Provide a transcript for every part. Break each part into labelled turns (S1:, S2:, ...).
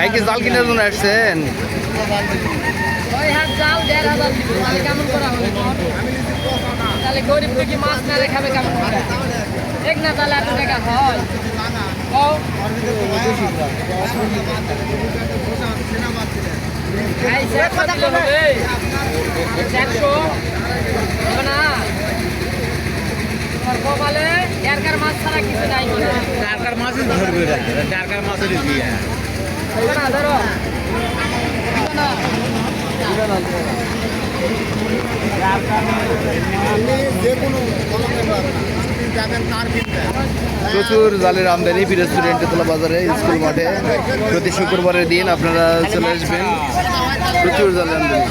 S1: ভাই কি জাল কিনার জন্য আসছেন?
S2: ওই হাত জাল ১,৫০০ দিব, তাহলে কেমন করা হবে? তাহলে গরিব দুঃখী মাছ না রেখে খাবে কেমন করে? এক না তাহলে এত টাকা হয়? ও ভাই ৪০০ দিলে হবে? ৪০০ হবে না? তোমার কপালে এরকার মাছ ছাড়া কিছু নাই মনে হয়।
S3: টাকার মাছই ধরবে রে, টাকার মাছই দিবি।
S2: হবে না ধরো হবে না।
S1: প্রচুর জালের আমদানি পিরোজপুর এন্টেতলা বাজারে স্কুল মাঠে প্রতি শুক্রবারের দিন আপনারা চলে আসবেন। প্রচুর জালের আমদানি।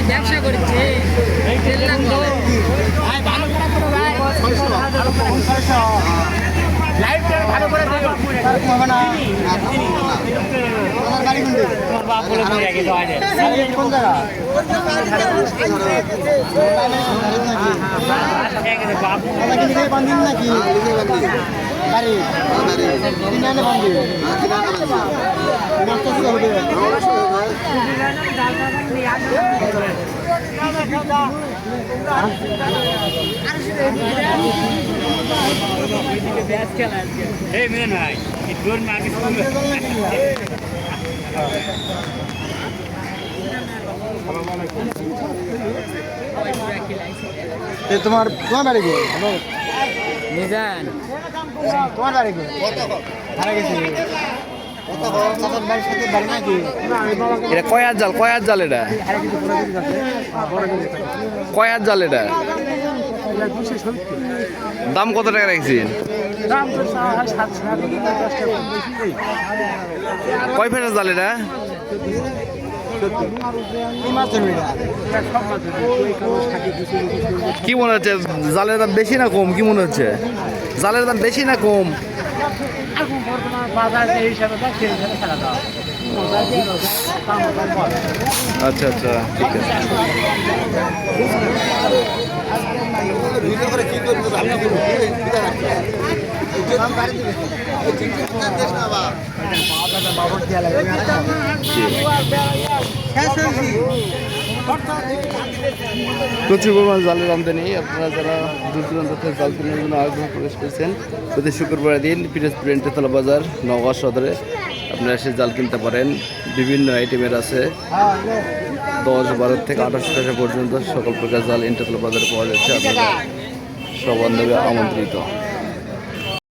S2: ব্যবসা করছি ভালো করে
S1: তোমার তোমার বাড়ি গো
S2: মিজান
S1: তোমার বাড়ি গো এটা কয়ার জাল এটা কয়ার জাল এটা দাম কত টাকা রাখছেন? কয় ফেটার জাল এটা? কি মনে হচ্ছে জালের দাম বেশি না কম? কি মনে হচ্ছে জালের দাম বেশি না কম? আচ্ছা আচ্ছা ঠিক আছে। প্রচুর পরিমাণ জালের আমদানি। আপনারা যারা দূর দূরান্ত থেকে জাল কেনার জন্য আগ্রহ প্রকাশ করেছেন প্রতি শুক্রবারের দিন পিরোজপুর এন্টেতলা বাজার নওগাঁ সদরে আপনারা এসে জাল কিনতে পারেন। বিভিন্ন আইটেমের আছে 10-12 থেকে 28 টাকা পর্যন্ত সকল প্রকার জাল এন্টেতলা বাজারে পাওয়া যাচ্ছে। আপনারা সবান্ধবে আমন্ত্রিত।